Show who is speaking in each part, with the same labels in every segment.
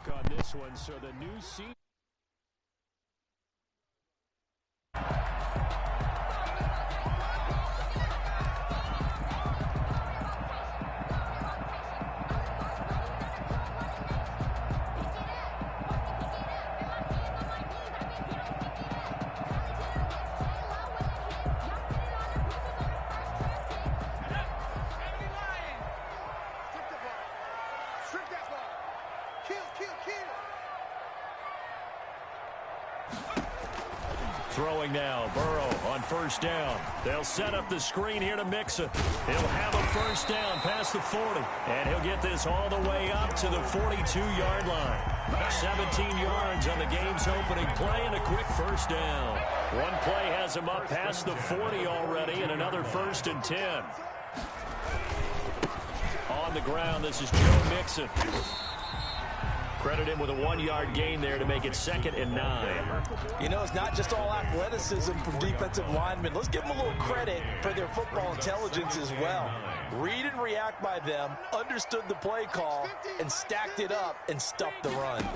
Speaker 1: back on this one, so the new season. Throwing now, Burrow on first down. They'll set up the screen here to Mixon. He'll have a first down past the 40, and he'll get this all the way up to the 42-yard line. 17 yards on the game's opening play and a quick first down. One play has him up past the 40 already, and another 1st and 10. On the ground, this is Joe Mixon. Credit him with a 1-yard gain there to make it 2nd and 9.
Speaker 2: You know, it's not just all athleticism from defensive linemen. Let's give them a little credit for their football intelligence as well. Read and react by them, understood the play call, and stacked it up and stuffed the run.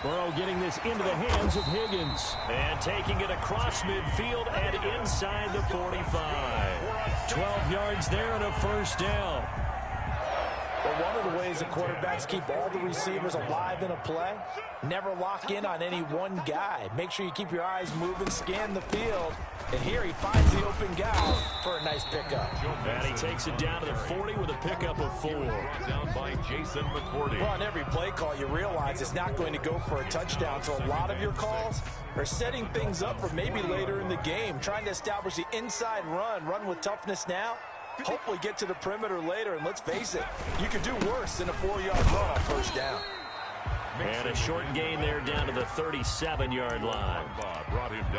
Speaker 1: Burrow getting this into the hands of Higgins. And taking it across midfield and inside the 45. 12 yards there and a first down.
Speaker 2: Well, one of the ways the quarterbacks keep all the receivers alive in a play, never lock in on any one guy. Make sure you keep your eyes moving, scan the field. And here he finds the open guy for a nice pickup.
Speaker 1: And he takes it down to the 40 with a pickup of 4.
Speaker 3: Down by Jason McCourty.
Speaker 2: Well, on every play call, you realize it's not going to go for a touchdown. So a lot of your calls are setting things up for maybe later in the game, trying to establish the inside run with toughness now. Hopefully get to the perimeter later, and let's face it, you could do worse than a 4-yard run on first down.
Speaker 1: And a short gain there down to the 37-yard line.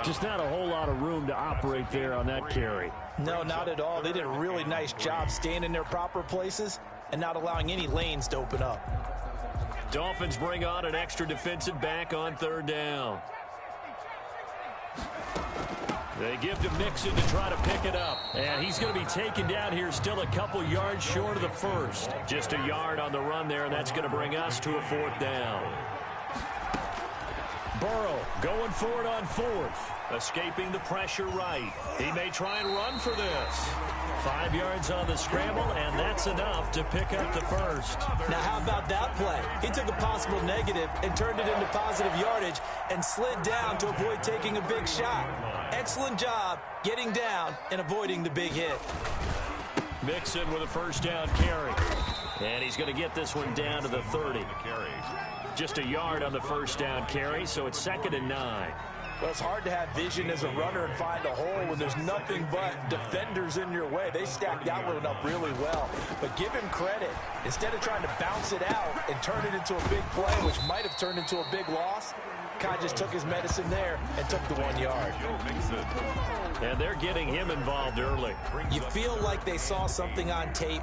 Speaker 1: Just not a whole lot of room to operate there on that carry.
Speaker 2: No, not at all. They did a really nice job staying in their proper places and not allowing any lanes to open up.
Speaker 1: Dolphins bring on an extra defensive back on 3rd down. They give to Mixon to try to pick it up. And he's going to be taken down here still a couple yards short of the 1st. Just a yard on the run there, and that's going to bring us to a 4th down. Burrow going for it on 4th. Escaping the pressure right. He may try and run for this. 5 yards on the scramble, and that's enough to pick up the 1st.
Speaker 2: Now, how about that play? He took a possible negative and turned it into positive yardage and slid down to avoid taking a big shot. Excellent job getting down and avoiding the big hit.
Speaker 1: Mixon with a first down carry. And he's going to get this one down to the 30. Just a yard on the first down carry, so it's 2nd and 9.
Speaker 2: Well, it's hard to have vision as a runner and find a hole when there's nothing but defenders in your way. They stacked that one up really well. But give him credit. Instead of trying to bounce it out and turn it into a big play, which might have turned into a big loss, Kai just took his medicine there and took the 1 yard.
Speaker 1: And they're getting him involved early.
Speaker 2: You feel like they saw something on tape,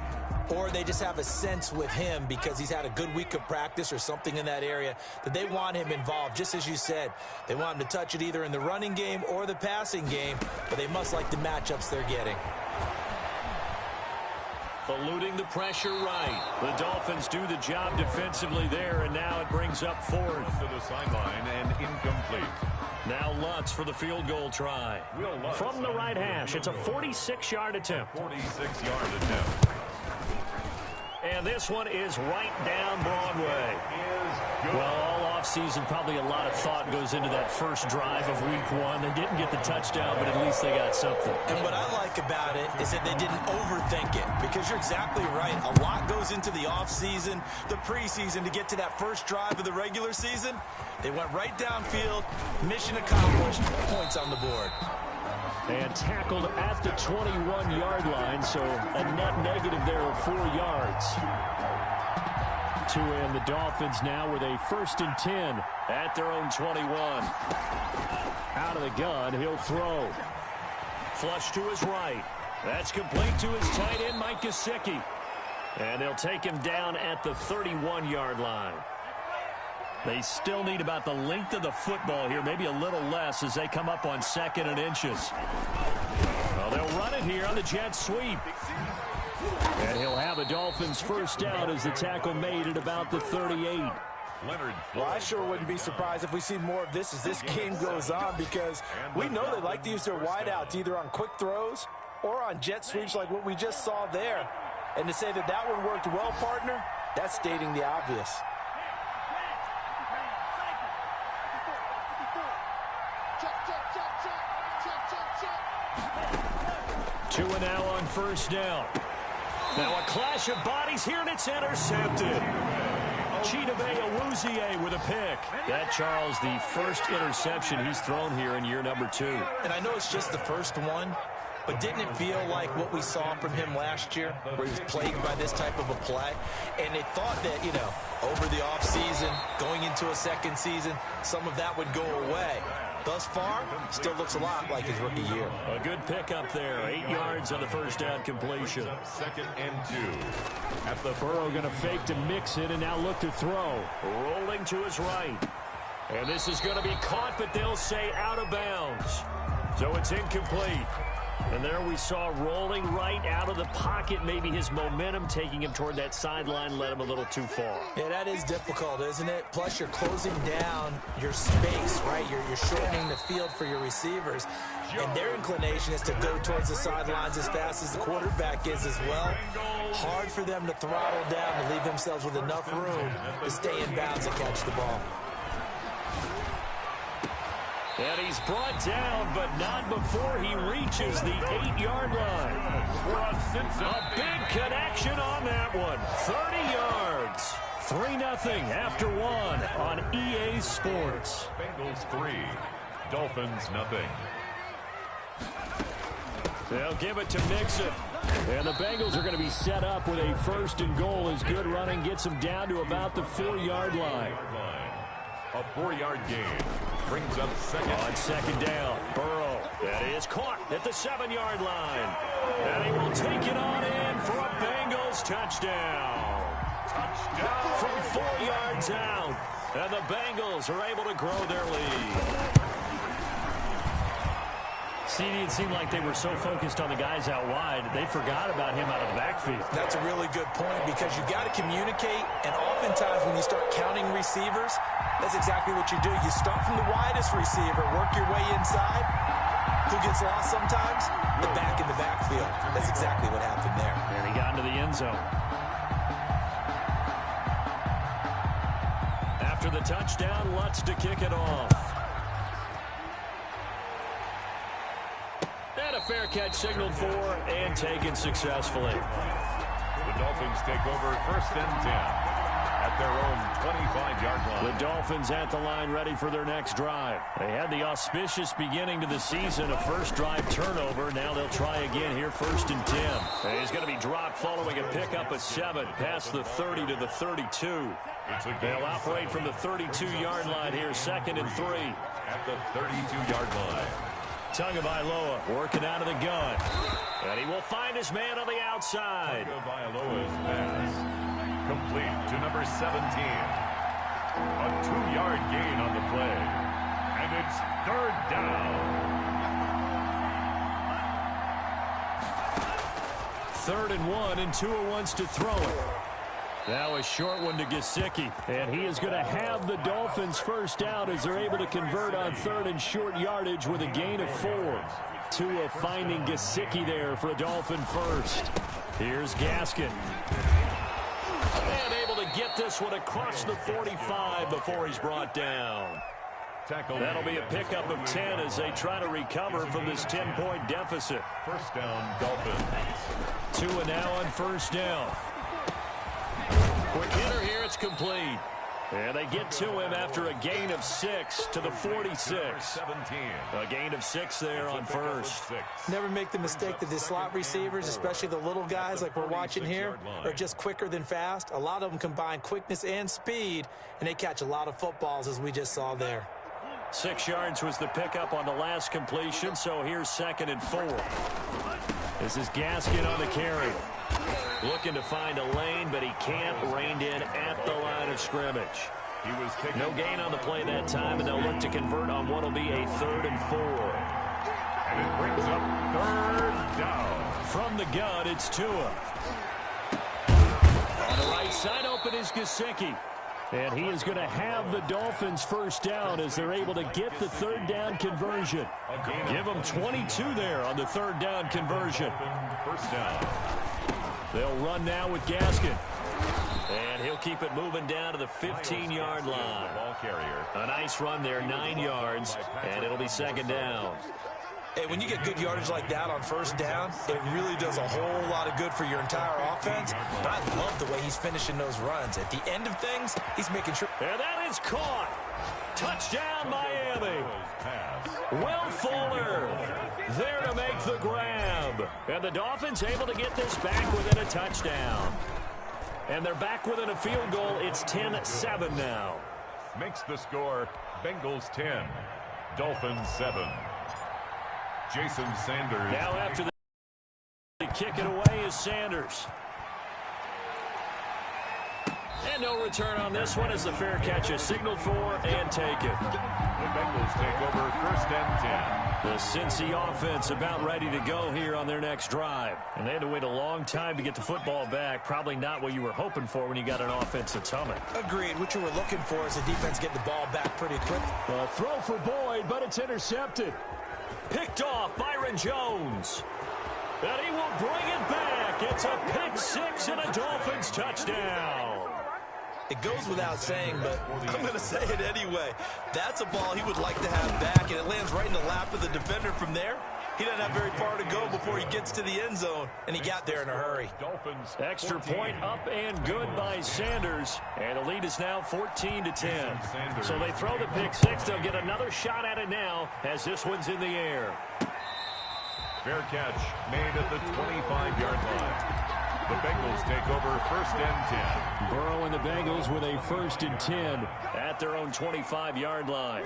Speaker 2: or they just have a sense with him because he's had a good week of practice or something in that area that they want him involved. Just as you said, they want him to touch it either in the running game or the passing game, but they must like the matchups they're getting.
Speaker 1: Eluding the pressure right. The Dolphins do the job defensively there, and now it brings up 4th.
Speaker 3: To the sideline and incomplete.
Speaker 1: Now Lutz for the field goal try. From the right hash, it's a 46-yard attempt.
Speaker 3: 46-yard attempt.
Speaker 1: And this one is right down Broadway. Well, all offseason, probably a lot of thought goes into that first drive of week 1. They didn't get the touchdown, but at least they got something.
Speaker 2: And what I like about it is that they didn't overthink it, because you're exactly right. A lot goes into the offseason, the preseason, to get to that first drive of the regular season. They went right downfield, mission accomplished, points on the board.
Speaker 1: And tackled at the 21-yard line, so a net negative there of 4 yards. To end the Dolphins now with a 1st and 10 at their own 21. Out of the gun, he'll throw. Flush to his right. That's complete to his tight end, Mike Gesicki. And they'll take him down at the 31-yard line. They still need about the length of the football here, maybe a little less as they come up on 2nd and inches. Well, they'll run it here on the jet sweep. And he'll have have a Dolphins first down as the tackle made at about the 38.
Speaker 2: Well, I sure wouldn't be surprised if we see more of this as this game goes on, because we know they like to use their wideouts either on quick throws or on jet sweeps like what we just saw there. And to say that that one worked well, partner, that's stating the obvious.
Speaker 1: Two and now on first down. Now a clash of bodies here, and it's intercepted. Chidobe Awuzie with a pick. That, Charles, the first interception he's thrown here in year number 2.
Speaker 2: And I know it's just the first one, but didn't it feel like what we saw from him last year, where he was plagued by this type of a play? And they thought that, you know, over the offseason, going into a second season, some of that would go away. Thus far, still looks a lot like his rookie year.
Speaker 1: A good pickup there. 8 yards on the first down completion.
Speaker 3: 2nd and 2.
Speaker 1: At the Burrow going to fake to mix it and now look to throw. Rolling to his right. And this is going to be caught, but they'll say out of bounds. So it's incomplete. And there we saw rolling right out of the pocket. Maybe his momentum taking him toward that sideline led him a little too far.
Speaker 2: Yeah, that is difficult, isn't it? Plus, you're closing down your space, right? You're shortening the field for your receivers. And their inclination is to go towards the sidelines as fast as the quarterback is as well. Hard for them to throttle down and leave themselves with enough room to stay in bounds and catch the ball.
Speaker 1: And he's brought down, but not before he reaches the 8-yard line. A big connection on that one. 30 yards. 3-0 after 1 on EA Sports.
Speaker 3: Bengals 3, Dolphins 0.
Speaker 1: They'll give it to Mixon. And the Bengals are going to be set up with a 1st and goal as good running gets them down to about the 4-yard line.
Speaker 3: A 4-yard gain brings up second.
Speaker 1: On 2nd down, Burrow. That is caught at the 7-yard line. And he will take it on in for a Bengals touchdown.
Speaker 3: Touchdown.
Speaker 1: From 4 yards out. And the Bengals are able to grow their lead. CD, it seemed like they were so focused on the guys out wide, they forgot about him out of the backfield.
Speaker 2: That's a really good point, because you got to communicate, and oftentimes when you start counting receivers, that's exactly what you do. You start from the widest receiver, work your way inside. Who gets lost sometimes? The back in the backfield. That's exactly what happened there.
Speaker 1: And he got into the end zone. After the touchdown, Lutz to kick it off. And a fair catch signaled for and taken successfully.
Speaker 3: The Dolphins take over 1st and 10 at their own 25-yard line.
Speaker 1: The Dolphins at the line, ready for their next drive. They had the auspicious beginning to the season, a first drive turnover. Now they'll try again here, 1st and 10. And he's going to be dropped following a pickup of 7 past the 30 to the 32. They'll operate from the 32-yard line here, 2nd and 3.
Speaker 3: At the 32-yard line.
Speaker 1: Tagovailoa working out of the gun. And he will find his man on the outside.
Speaker 3: Tagovailoa's pass complete to number 17. A 2-yard gain on the play. And it's 3rd down.
Speaker 1: 3rd and 1, and Tua wants to throw it. Now a short one to Gesicki, and he is going to have the Dolphins first down as they're able to convert on 3rd and short yardage with a gain of 4. Tua finding Gesicki there for a Dolphin first. Here's Gaskin. And able to get this one across the 45 before he's brought down. That'll be a pickup of 10 as they try to recover from this 10-point deficit.
Speaker 3: 1st down, Dolphins.
Speaker 1: Tua now on 1st down. Quick hitter here, it's complete. And they get to him after a gain of 6 to the 46.
Speaker 3: 17.
Speaker 1: A gain of 6 there on 1st.
Speaker 2: Never make the mistake that the slot receivers, especially the little guys like we're watching here, are just quicker than fast. A lot of them combine quickness and speed, and they catch a lot of footballs, as we just saw there.
Speaker 1: 6 yards was the pickup on the last completion, so here's 2nd and 4. This is Gaskin on the carry. Looking to find a lane, but he can't. Reined in at the line of scrimmage. No gain on the play that time, and they'll look to convert on what will be a 3rd and 4.
Speaker 3: And it brings up 3rd down.
Speaker 1: From the gun, it's Tua. is Gesicki. And he is going to have the Dolphins first down as they're able to get the third down conversion. Give them 22 there on the third down conversion.
Speaker 3: First down.
Speaker 1: They'll run now with Gaskin. And he'll keep it moving down to the 15-yard line.
Speaker 3: Ball carrier.
Speaker 1: A nice run there, 9 yards, and it'll be second down.
Speaker 2: Hey, when you get good yardage like that on first down, it really does a whole lot of good for your entire offense. But I love the way he's finishing those runs. At the end of things, he's making sure.
Speaker 1: And that is caught. Touchdown, Miami. Will Fuller there to make the grab. And the Dolphins able to get this back within a touchdown. And they're back within a field goal. It's 10-7 now.
Speaker 3: Makes the score Bengals 10, Dolphins 7. Jason Sanders.
Speaker 1: Now after the kick it away is Sanders. And no return on this one as the fair catch is signaled for and taken.
Speaker 3: The Bengals take over first and 10.
Speaker 1: The Cincy offense about ready to go here on their next drive. And they had to wait a long time to get the football back. Probably not what you were hoping for when you got an offense that's humming.
Speaker 2: Agreed. What you were looking for is the defense getting the ball back pretty quick.
Speaker 1: A throw for Boyd, but it's intercepted. Picked off Byron Jones. And he will bring it back. It's a pick six and a Dolphins touchdown.
Speaker 2: It goes without saying, but I'm going to say it anyway. That's a ball he would like to have back, and it lands right in the lap of the defender from there. He doesn't have very far to go before he gets to the end zone, and he got there in a hurry.
Speaker 3: Dolphins
Speaker 1: Extra
Speaker 3: 14.
Speaker 1: point up and good by Sanders, and the lead is now 14-10. So they throw the pick six. They'll get another shot at it now as this one's in the air.
Speaker 3: Fair catch made at the 25-yard line. The Bengals take over first and 10.
Speaker 1: Burrow and the Bengals with a first and 10 at their own 25-yard line.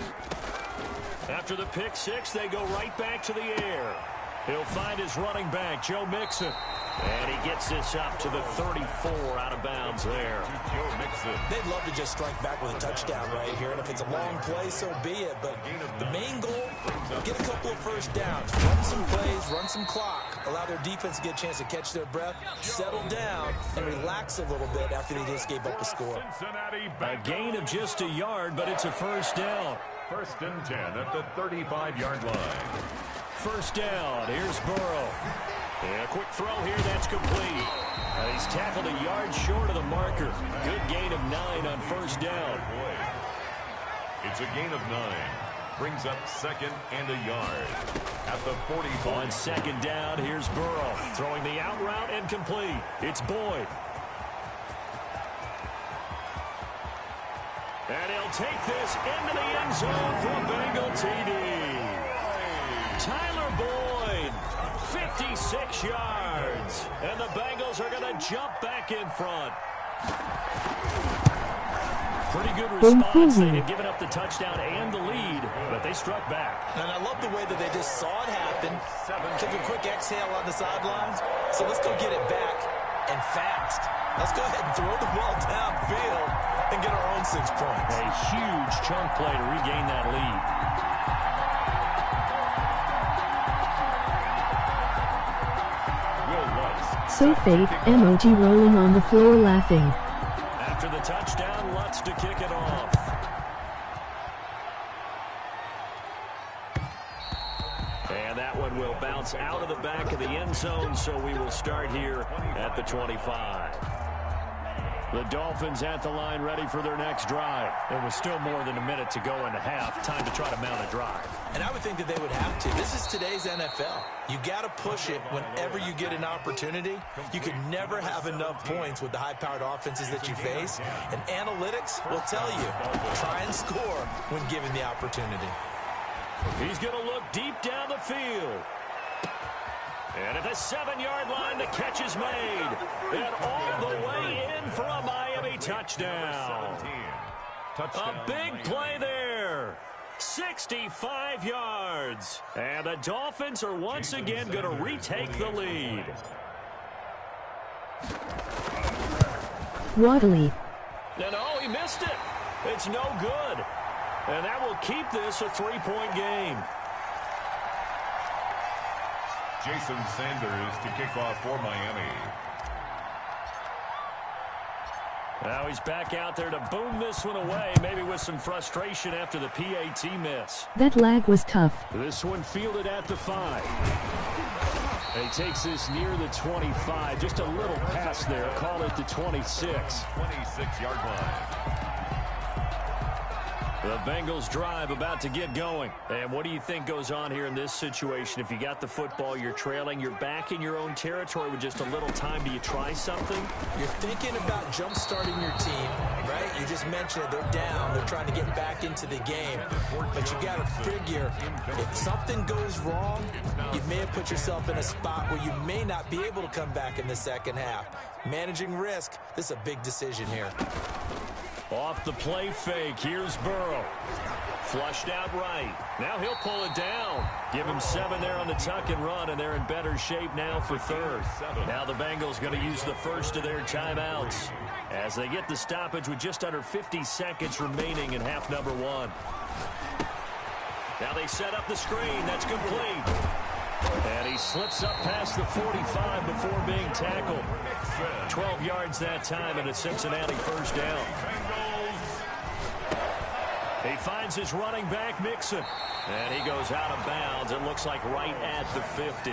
Speaker 1: After the pick six, they go right back to the air. He'll find his running back, Joe Mixon. And he gets this up to the 34 out of bounds there.
Speaker 3: Joe Mixon.
Speaker 2: They'd love to just strike back with a touchdown right here, and if it's a long play, so be it. But the main goal, get a couple of first downs, run some plays, run some clock, allow their defense to get a chance to catch their breath, settle down, and relax a little bit after they just gave up a score.
Speaker 1: A gain of just a yard, but it's a first down.
Speaker 3: First and 10 at the 35-yard line.
Speaker 1: First down, here's Burrow. And a quick throw here, that's complete. He's tackled a yard short of the marker. Good gain of 9 on first down.
Speaker 3: It's a gain of 9. Brings up second and a yard. At the 44.
Speaker 1: On second down, here's Burrow. Throwing the out route and complete. It's Boyd. And he'll take this into the end zone for a Bengal TD. Tyler Boyd, 56 yards. And the Bengals are going to jump back in front. Pretty good response. They had given up the touchdown and the lead, but they struck back.
Speaker 2: And I love the way that they just saw it happen. Took a quick exhale on the sidelines. So let's go get it back and fast. Let's go ahead and throw the ball downfield and get our own 6 points.
Speaker 1: A huge chunk play to regain that lead.
Speaker 4: So fake emoji rolling on the floor laughing.
Speaker 1: After the touchdown, Lutz to kick it off. And that one will bounce out of the back of the end zone, so we will start here at the 25. The Dolphins at the line ready for their next drive. There was still more than a minute to go in the half. Time to try to mount a drive.
Speaker 2: And I would think that they would have to. This is today's NFL. You got to push it whenever you get an opportunity. You can never have enough points with the high-powered offenses that you face. And analytics will tell you, try and score when given the opportunity.
Speaker 1: He's going to look deep down the field. And at the 7-yard line, the catch is made. And all the way in for a Miami touchdown. A big play there. 65 yards. And the Dolphins are once again going to retake the lead.
Speaker 4: Waddly.
Speaker 1: And oh, he missed it. It's no good. And that will keep this a 3-point game.
Speaker 3: Jason Sanders to kick off for Miami.
Speaker 1: Now he's back out there to boom this one away, maybe with some frustration after the PAT miss.
Speaker 4: That lag was tough.
Speaker 1: This one fielded at the 5. He takes this near the 25. Just a little pass there. Call it the 26.
Speaker 3: 26-yard line.
Speaker 1: The Bengals drive about to get going. And what do you think goes on here in this situation? If you got the football, you're trailing, you're back in your own territory with just a little time. Do you try something?
Speaker 2: You're thinking about jump-starting your team, right? You just mentioned it. They're down. They're trying to get back into the game. But you got to figure, if something goes wrong, you may have put yourself in a spot where you may not be able to come back in the second half. Managing risk, this is a big decision here.
Speaker 1: Off the play fake, here's Burrow. Flushed out right. Now he'll pull it down. Give him 7 there on the tuck and run, and they're in better shape now for third. Now the Bengals going to use the first of their timeouts as they get the stoppage with just under 50 seconds remaining in half number 1. Now they set up the screen. That's complete. And he slips up past the 45 before being tackled. 12 yards that time, and a Cincinnati first down. He finds his running back, Mixon. And he goes out of bounds. It looks like right at the 50.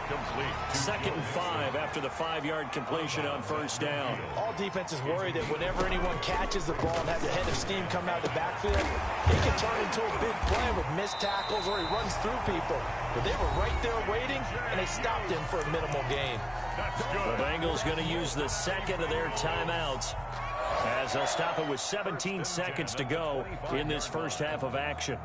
Speaker 3: Complete.
Speaker 1: 2nd and 5 after the 5-yard completion on first down.
Speaker 2: All defenses worry that whenever anyone catches the ball and has a head of steam come out of the backfield, he can turn into a big play with missed tackles or he runs through people. But they were right there waiting, and they stopped him for a minimal gain.
Speaker 1: The Bengals going to use the second of their timeouts as they'll stop it with 17 seconds to go in this first half of action.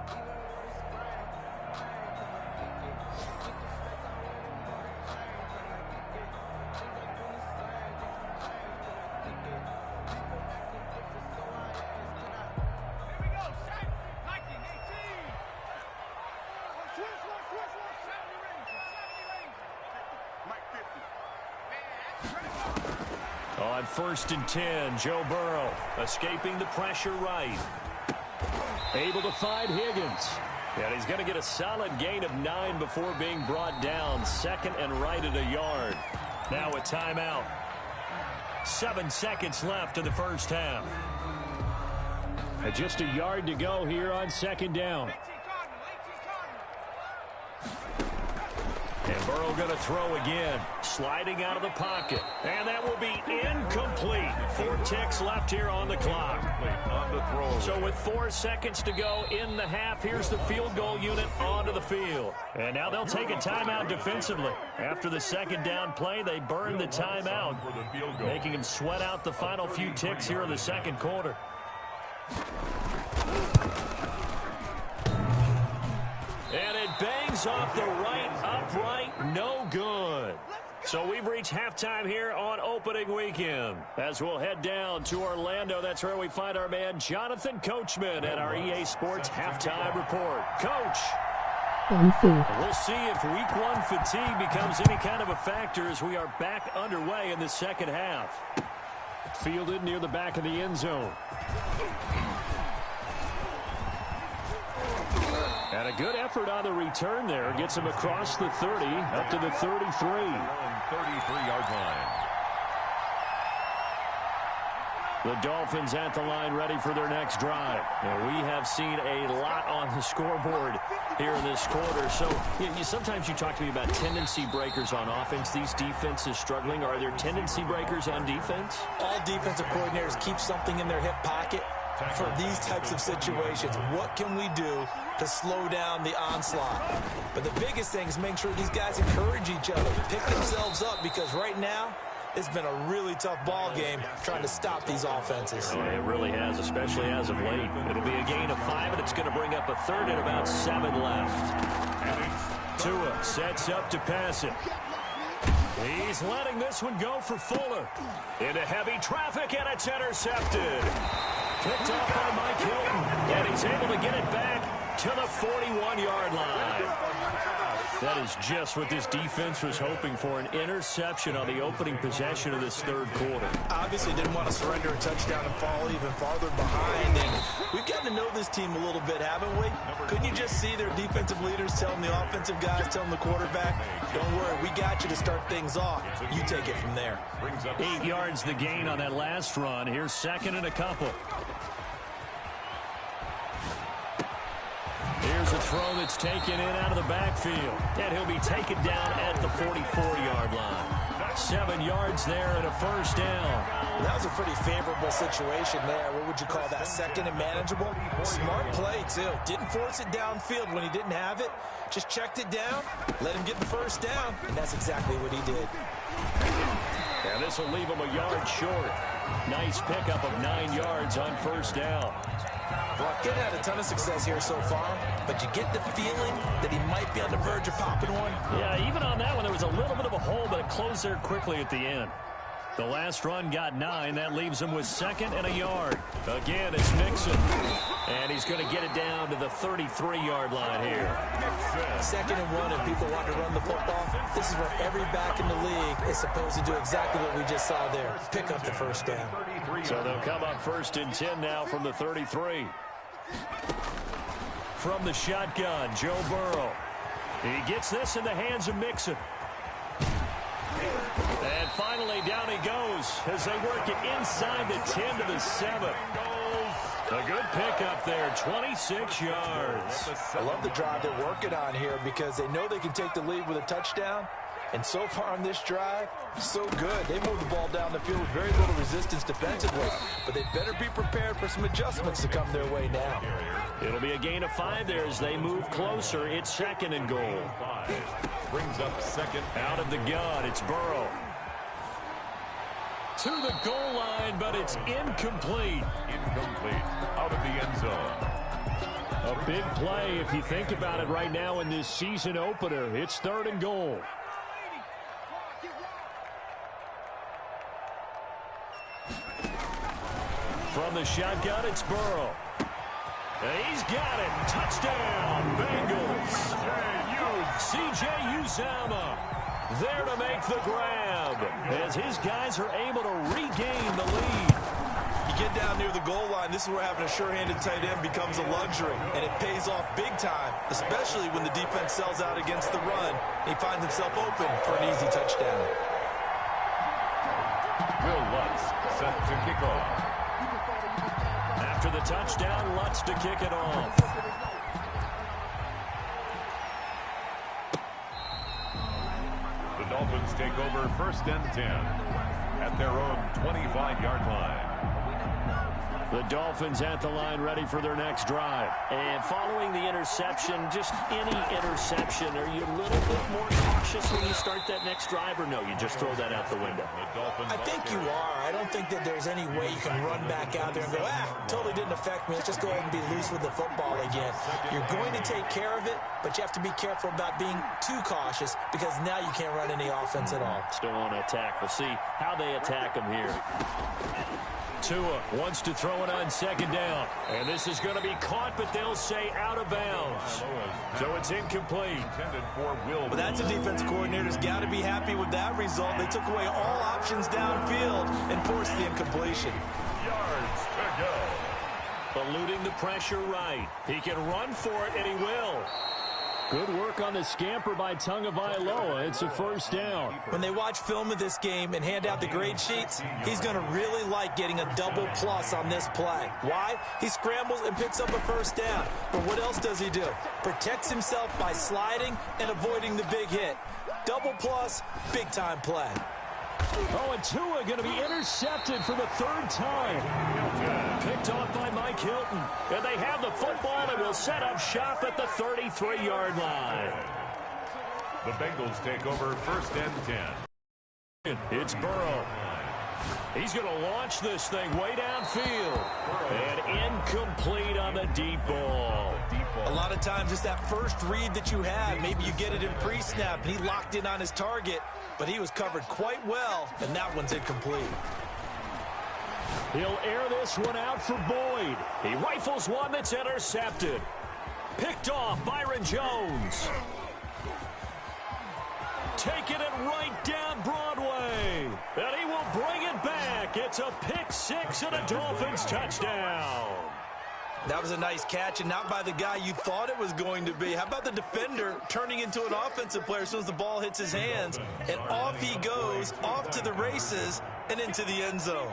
Speaker 1: On 1st and 10, Joe Burrow escaping the pressure right. Able to find Higgins. And he's going to get a solid gain of 9 before being brought down. 2nd and right at a yard. Now a timeout. 7 seconds left in the first half. And just a yard to go here on 2nd down. And Burrow going to throw again. Sliding out of the pocket. And that will be incomplete. 4 ticks left here on the clock.
Speaker 3: On the throw.
Speaker 1: So with 4 seconds to go in the half, here's the field goal unit onto the field. And now they'll take a timeout defensively. After the 2nd down play, they burn the timeout, making him sweat out the final few ticks here in the 2nd quarter. And it bangs off the right upright, no good. So we've reached halftime here on opening weekend. As we'll head down to Orlando, that's where we find our man Jonathan Coachman at our EA Sports Halftime Report. Coach. We'll see if week 1 fatigue becomes any kind of a factor as we are back underway in the second half. Fielded near the back of the end zone. And a good effort on the return there. Gets him across the 30, up to the 33.
Speaker 3: 33-yard line.
Speaker 1: The Dolphins at the line ready for their next drive. And we have seen a lot on the scoreboard here in this quarter. So sometimes you talk to me about tendency breakers on offense. These defenses struggling. Are there tendency breakers on defense?
Speaker 2: All defensive coordinators keep something in their hip pocket for these types of situations. What can we do to slow down the onslaught? But the biggest thing is make sure these guys encourage each other, pick themselves up, because right now it's been a really tough ball game trying to stop these offenses.
Speaker 1: Oh, it really has, especially as of late. It'll be a gain of 5, and it's going to bring up a 3rd and about 7 left. Tua sets up to pass it. He's letting this one go for Fuller. Into heavy traffic, and it's intercepted. Picked off by Mike Hilton, and he's able to get it back to the 41-yard line. That is just what this defense was hoping for, an interception on the opening possession of this third quarter.
Speaker 2: Obviously didn't want to surrender a touchdown and fall even farther behind. And we've gotten to know this team a little bit, haven't we? Couldn't you just see their defensive leaders telling the offensive guys, telling the quarterback, don't worry, we got you to start things off. You take it from there.
Speaker 1: 8 yards the gain on that last run. Here's second and a couple. Here's a throw that's taken in out of the backfield. And he'll be taken down at the 44-yard line. 7 yards there and a first down.
Speaker 2: That was a pretty favorable situation there. What would you call that? Second and manageable? Smart play, too. Didn't force it downfield when he didn't have it. Just checked it down, let him get the first down, and that's exactly what he did.
Speaker 1: And this will leave him a yard short. Nice pickup of 9 yards on first down.
Speaker 2: Brockett had a ton of success here so far, but you get the feeling that he might be on the verge of popping one.
Speaker 1: Yeah, even on that one, there was a little bit of a hole, but it closed there quickly at the end. The last run got 9. That leaves him with second and a yard. Again, it's Mixon. And he's going to get it down to the 33-yard line here.
Speaker 2: Second and 1, and people want to run the football. This is where every back in the league is supposed to do exactly what we just saw there. Pick up the first down.
Speaker 1: So they'll come up first and 10 now from the 33. From the shotgun, Joe Burrow. He gets this in the hands of Mixon. And finally, down he goes as they work it inside the 10 to the 7. A good pickup there, 26 yards.
Speaker 2: I love the drive they're working on here because they know they can take the lead with a touchdown. And so far on this drive, so good. They moved the ball down the field with very little resistance defensively. But they better be prepared for some adjustments to come their way now.
Speaker 1: It'll be a gain of 5 there as they move closer. It's second and goal.
Speaker 3: Brings up second.
Speaker 1: Out of the gun, it's Burrow. To the goal line, but it's incomplete.
Speaker 3: Incomplete. Out of the end zone.
Speaker 1: A big play if you think about it right now in this season opener. It's third and goal. From the shotgun, it's Burrow. He's got it. Touchdown, Bengals. C.J. Uzomah there to make the grab as his guys are able to regain the lead.
Speaker 2: You get down near the goal line, this is where having a sure-handed tight end becomes a luxury, and it pays off big time, especially when the defense sells out against the run. He finds himself open for an easy touchdown.
Speaker 3: Will Lutz set to kick off.
Speaker 1: After the touchdown, Lutz to kick it off.
Speaker 3: The Dolphins take over first and 10 at their own 25-yard line.
Speaker 1: The Dolphins at the line ready for their next drive. And following the interception, just any interception, are you a little bit more cautious when you start that next drive, or no, you just throw that out the window?
Speaker 2: I think you are. I don't think that there's any way you can run back out there and go, totally didn't affect me. Let's just go ahead and be loose with the football again. You're going to take care of it, but you have to be careful about being too cautious because now you can't run any offense at all.
Speaker 1: Still want to attack. We'll see how they attack them here. Tua wants to throw it on second down. And this is going to be caught, but they'll say out of bounds. So it's incomplete.
Speaker 2: But that's a defense coordinator's got to be happy with that result. They took away all options downfield and forced the incompletion.
Speaker 3: Yards to go.
Speaker 1: Eluding the pressure right. He can run for it, and he will. Good work on the scamper by Tagovailoa. It's a first down.
Speaker 2: When they watch film of this game and hand out the grade sheets, he's going to really like getting a double plus on this play. Why? He scrambles and picks up a first down. But what else does he do? Protects himself by sliding and avoiding the big hit. Double plus, big-time play.
Speaker 1: Oh, and Tua going to be intercepted for the third time. Picked off by Mike Hilton. And they have the football and will set up shop at the 33-yard line.
Speaker 3: The Bengals take over first and 10.
Speaker 1: It's Burrow. He's going to launch this thing way downfield. And incomplete on the deep ball.
Speaker 2: A lot of times it's that first read that you have. Maybe you get it in pre-snap, and he locked in on his target, but he was covered quite well, and that one's incomplete.
Speaker 1: He'll air this one out for Boyd. He rifles one that's intercepted. Picked off Byron Jones. taking it right down Broadway. And he will bring it back. It's a pick six and a Dolphins touchdown.
Speaker 2: That was a nice catch, and not by the guy you thought it was going to be. How about the defender turning into an offensive player as soon as the ball hits his hands, and off he goes, off to the races, and into the end zone.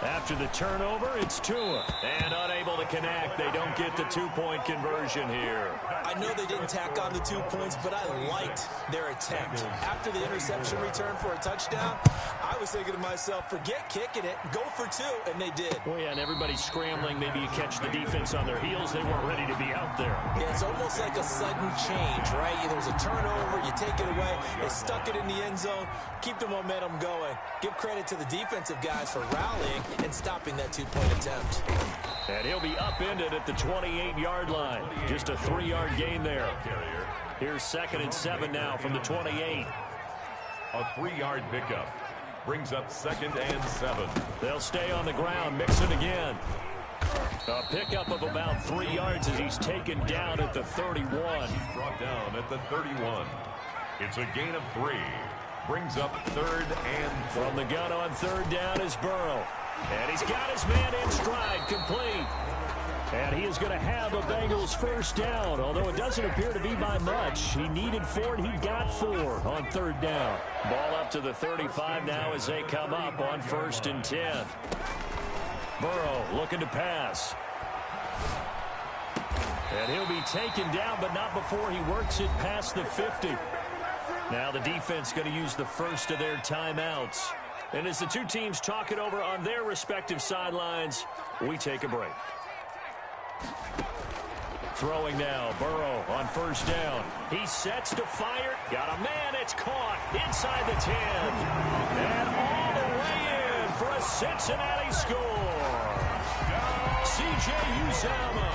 Speaker 1: After the turnover, it's Tua. And unable to connect. They don't get the two-point conversion here.
Speaker 2: I know they didn't tack on the 2 points, but I liked their attempt. After the interception return for a touchdown, I was thinking to myself, forget kicking it, go for two, and they did.
Speaker 1: Well, yeah, and everybody's scrambling. Maybe you catch the defense on their heels. They weren't ready to be out there.
Speaker 2: Yeah, it's almost like a sudden change, right? There's a turnover, you take it away, they stuck it in the end zone, keep the momentum going. Give credit to the defensive guys for rallying and stopping that two-point attempt.
Speaker 1: And he'll be upended at the 28-yard line. Just a 3-yard gain there. Here's 2nd and 7 now from the 28.
Speaker 3: A 3-yard pickup brings up 2nd and 7.
Speaker 1: They'll stay on the ground, mix it again. A pickup of about 3 yards as he's taken down at the 31.
Speaker 3: Brought down at the 31. It's a gain of 3. Brings up 3rd and 4.
Speaker 1: From the gun on 3rd down is Burrow. And he's got his man in stride, complete. And he is going to have a Bengals first down, although it doesn't appear to be by much. He needed 4, and he got 4 on 3rd down. Ball up to the 35 now as they come up on 1st and 10. Burrow looking to pass. And he'll be taken down, but not before he works it past the 50. Now the defense going to use the first of their timeouts. And as the two teams talk it over on their respective sidelines, we take a break. Throwing now, Burrow on 1st down. He sets to fire. Got a man, it's caught inside the 10. And all the way in for a Cincinnati score. C.J. Uzomah.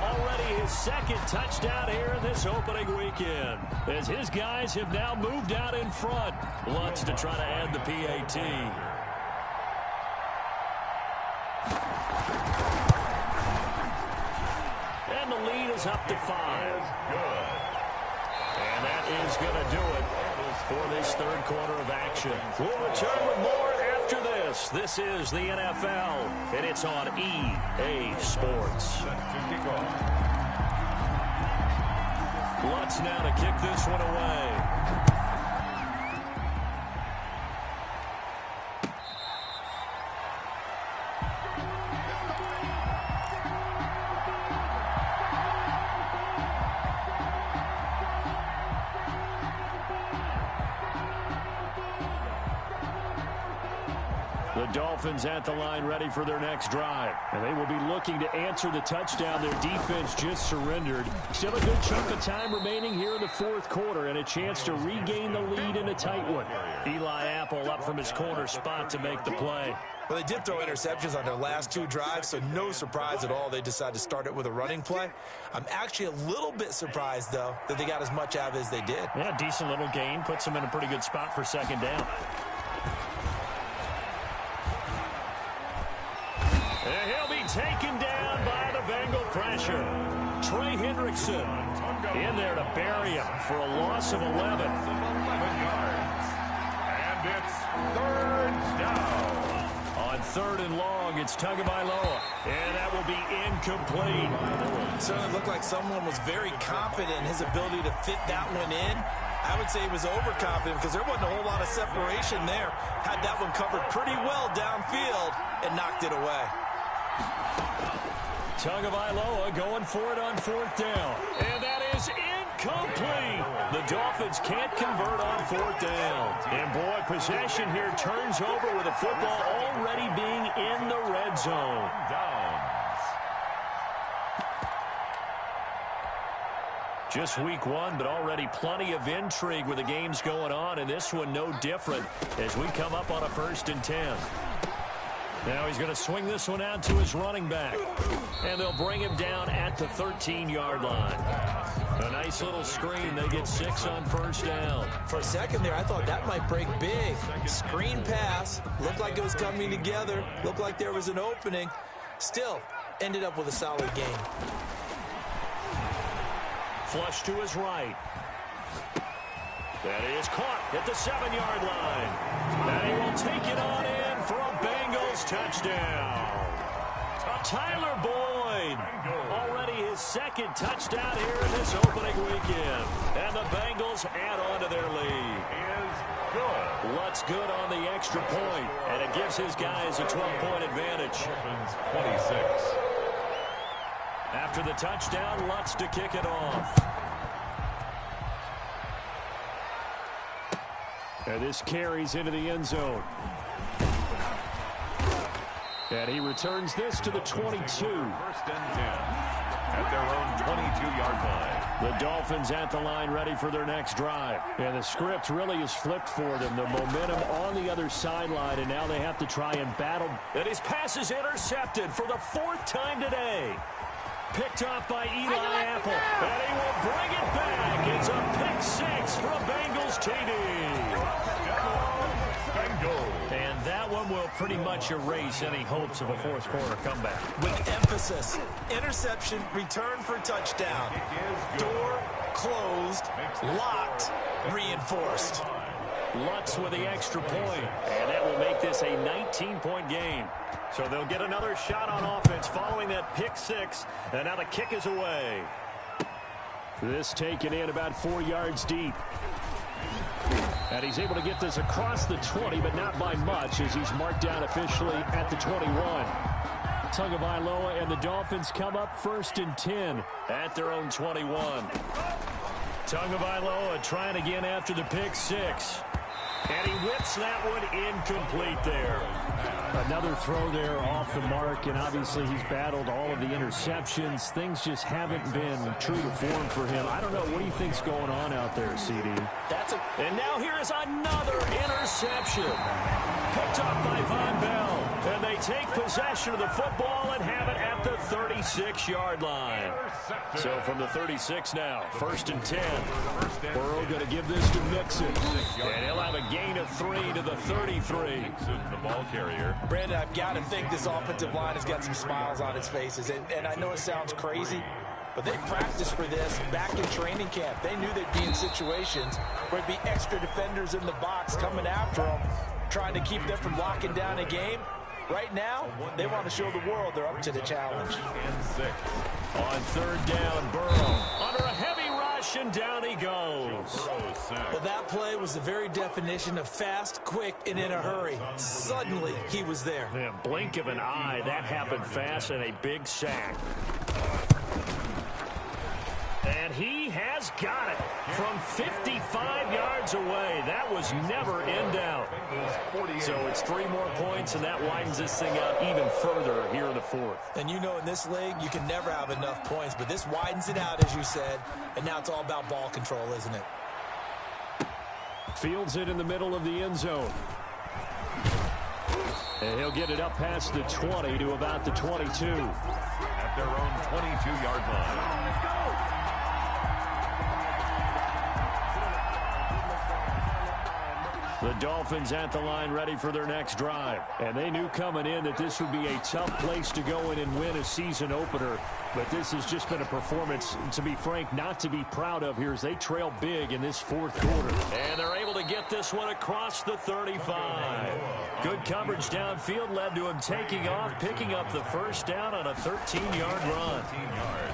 Speaker 1: Already his 2nd touchdown here in this opening weekend. As his guys have now moved out in front. Lutz to try to add the PAT. And the lead is up to 5. And that is going to do it for this 3rd quarter of action. We'll return with more after this. This is the NFL, and it's on EA Sports. Lutz now to kick this one away. The Dolphins at the line ready for their next drive. And they will be looking to answer the touchdown their defense just surrendered. Still a good chunk of time remaining here in the 4th quarter and a chance to regain the lead in a tight one. Eli Apple up from his corner spot to make the play.
Speaker 2: Well, they did throw interceptions on their last 2 drives, so no surprise at all they decided to start it with a running play. I'm actually a little bit surprised, though, that they got as much out of it as they did.
Speaker 1: Yeah, decent little gain. Puts them in a pretty good spot for 2nd down. Taken down by the Bengal pressure. Trey Hendrickson in there to bury him for a loss of 11.
Speaker 3: 11 yards. And it's 3rd down.
Speaker 1: On 3rd and long, it's Tagovailoa. And that will be incomplete.
Speaker 2: It certainly looked like someone was very confident in his ability to fit that one in. I would say he was overconfident because there wasn't a whole lot of separation there. Had that one covered pretty well downfield and knocked it away.
Speaker 1: Tagovailoa going for it on 4th down. And that is incomplete. The Dolphins can't convert on 4th down. And boy, possession here turns over with the football already being in the red zone. Just week 1, but already plenty of intrigue with the games going on. And this one no different as we come up on a 1st and 10. Now he's going to swing this one out to his running back. And they'll bring him down at the 13-yard line. A nice little screen. They get 6 on 1st down.
Speaker 2: For a second there, I thought that might break big. Screen pass. Looked like it was coming together. Looked like there was an opening. Still, ended up with a solid gain.
Speaker 1: Flush to his right. That is caught at the 7-yard line. And he will take it on in for a Bengals touchdown. Tyler Boyd, already his second touchdown here in this opening weekend. And the Bengals add on to their lead. Lutt's good on the extra point, and it gives his guys a 12-point advantage.
Speaker 3: 26.
Speaker 1: After the touchdown, Lutt's to kick it off. And this carries into the end zone. And he returns this to the 22.
Speaker 3: First and 10 at their own 22-yard line.
Speaker 1: The Dolphins at the line ready for their next drive. And the script really is flipped for them. The momentum on the other sideline, and now they have to try and battle. And his pass is intercepted for the 4th time today. Picked off by Eli Apple. And he will bring it back. It's a pick 6 for a Bengals TD. And that one will pretty much erase any hopes of a fourth quarter comeback.
Speaker 2: With emphasis, interception, return for touchdown. Door closed, locked, reinforced.
Speaker 1: Lutz with the extra point, and that will make this a 19-point game. So they'll get another shot on offense following that pick 6, and now the kick is away. This taken in about 4 yards deep. And he's able to get this across the 20, but not by much, as he's marked down officially at the 21. Tagovailoa and the Dolphins come up 1st and 10 at their own 21. Tagovailoa trying again after the pick 6. And he whips that one incomplete there. Another throw there off the mark, and obviously he's battled all of the interceptions. Things just haven't been true to form for him. I don't know. What do you think's going on out there, CD? And now here is another interception. Picked up by Von Bell. And they take possession of the football and have it at the 36-yard line. So from the 36 now, 1st and 10. Burrow going to give this to Mixon. And he'll have a gain of 3 to the 33.
Speaker 3: The ball carrier.
Speaker 2: Brandon, I've got to think this offensive line has got some smiles on its faces. And I know it sounds crazy, but they practiced for this back in training camp. They knew they'd be in situations where there'd be extra defenders in the box coming after them, trying to keep them from locking down a game. Right now, they want to show the world they're up to the challenge.
Speaker 3: And 6.
Speaker 1: On 3rd down, Burrow under a heavy rush, and down he goes.
Speaker 2: Well, that play was the very definition of fast, quick, and in a hurry. Suddenly, he was there.
Speaker 1: Yeah, blink of an eye, that happened fast, and a big sack. And he has got it from 55 yards away. That was never in doubt. So it's 3 more points, and that widens this thing out even further here in the 4th.
Speaker 2: And you know in this league, you can never have enough points, but this widens it out, as you said, and now it's all about ball control, isn't it?
Speaker 1: Fields it in the middle of the end zone. And he'll get it up past the 20 to about the 22.
Speaker 3: At their own 22-yard line.
Speaker 1: The Dolphins at the line ready for their next drive. And they knew coming in that this would be a tough place to go in and win a season opener. But this has just been a performance, to be frank, not to be proud of here as they trail big in this 4th quarter. And they're able to get this one across the 35. Good coverage downfield led to him taking off, picking up the 1st down on a 13-yard run.
Speaker 3: 13 yards.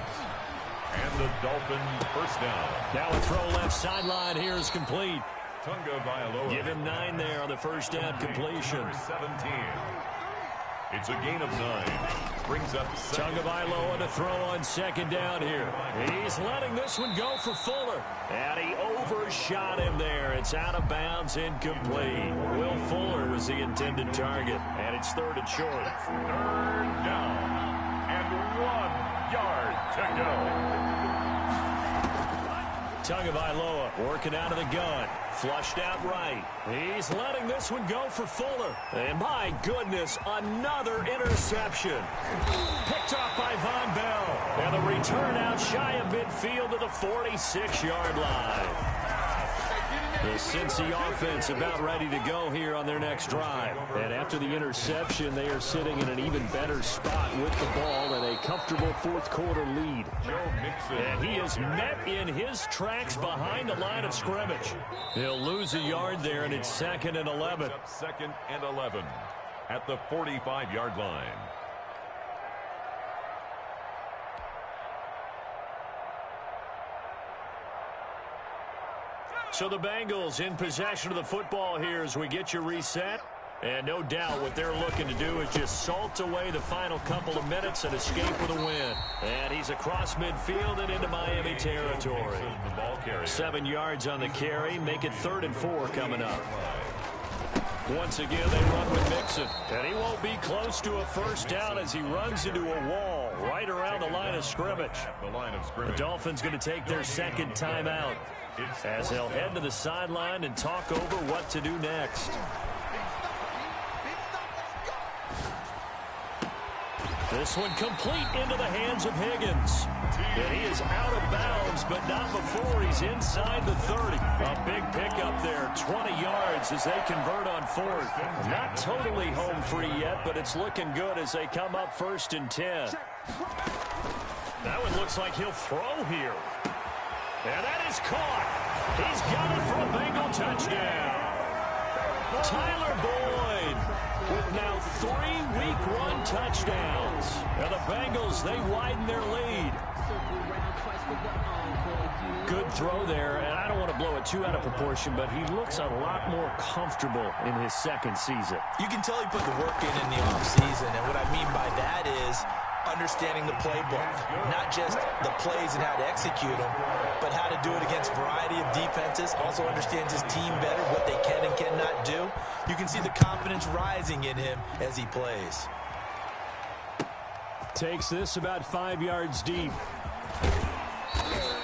Speaker 3: And the Dolphins 1st down.
Speaker 1: Now a throw left sideline here is complete.
Speaker 3: Tagovailoa.
Speaker 1: Give him 9 there on the 1st down completion.
Speaker 3: 17. It's a gain of 9. Brings up
Speaker 1: Tagovailoa to throw on 2nd down here. He's letting this one go for Fuller. And he overshot him there. It's out of bounds, incomplete. Will Fuller was the intended target. And it's 3rd and short.
Speaker 3: 3rd down. And 1 yard to go.
Speaker 1: Tagovailoa working out of the gun. Flushed out right. He's letting this one go for Fuller. And my goodness, another interception. Picked off by Von Bell. And the return out shy of midfield to the 46-yard line. The Cincy offense about ready to go here on their next drive. And after the interception, they are sitting in an even better spot with the ball and a comfortable fourth-quarter lead. And he is met in his tracks behind the line of scrimmage. He'll lose a yard there, and it's 2nd and 11.
Speaker 3: 2nd and 11 at the 45-yard line.
Speaker 1: So the Bengals in possession of the football here as we get you reset. And no doubt what they're looking to do is just salt away the final couple of minutes and escape with a win. And he's across midfield and into Miami territory. 7 yards on the carry. Make it 3rd and 4 coming up. Once again, they run with Mixon. And he won't be close to a first down as he runs into a wall right around the line of scrimmage. The Dolphins going to take their 2nd timeout as they'll head to the sideline and talk over what to do next. This one complete into the hands of Higgins. And he is out of bounds, but not before he's inside the 30. A big pickup there, 20 yards as they convert on 4th. Not totally home free yet, but it's looking good as they come up 1st and 10. That one looks like he'll throw here. And that is caught. He's got it for a Bengal touchdown. Tyler Boyd with now 3 week-one touchdowns. And the Bengals, they widen their lead. Good throw there, and I don't want to blow it too out of proportion, but he looks a lot more comfortable in his 2nd season.
Speaker 2: You can tell he put the work in the offseason, and what I mean by that is understanding the playbook, not just the plays and how to execute them, but how to do it against a variety of defenses. Also understands his team better, what they can and cannot do. You can see the confidence rising in him as he plays.
Speaker 1: Takes this about 5 yards deep.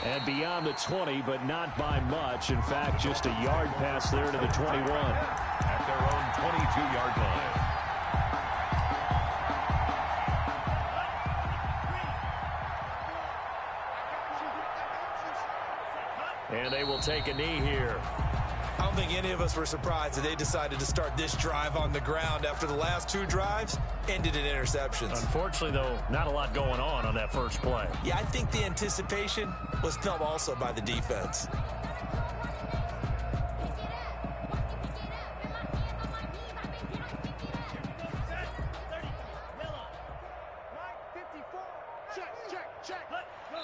Speaker 1: And beyond the 20, but not by much. In fact, just a yard pass there to the 21.
Speaker 3: At their own 22-yard line.
Speaker 1: And they will take a knee here.
Speaker 2: I don't think any of us were surprised that they decided to start this drive on the ground after the last 2 drives ended in interceptions.
Speaker 1: Unfortunately, though, not a lot going on that first play.
Speaker 2: Yeah, I think the anticipation was felt also by the defense.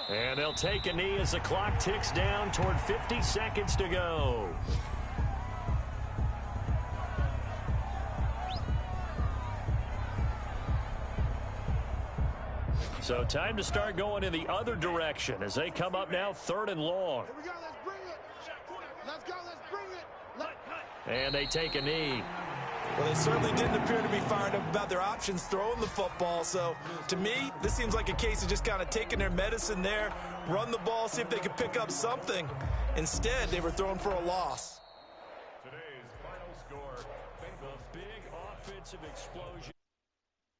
Speaker 1: And they'll take a knee as the clock ticks down toward 50 seconds to go. So time to start going in the other direction as they come up now 3rd and long.
Speaker 5: Here we go, let's bring it. Let's go, let's bring it.
Speaker 1: And they take a knee.
Speaker 2: Well, they certainly didn't appear to be fired up about their options throwing the football. So, to me, this seems like a case of just kind of taking their medicine there, run the ball, see if they could pick up something. Instead, they were throwing for a loss.
Speaker 3: Today's final score,
Speaker 1: The big offensive explosion.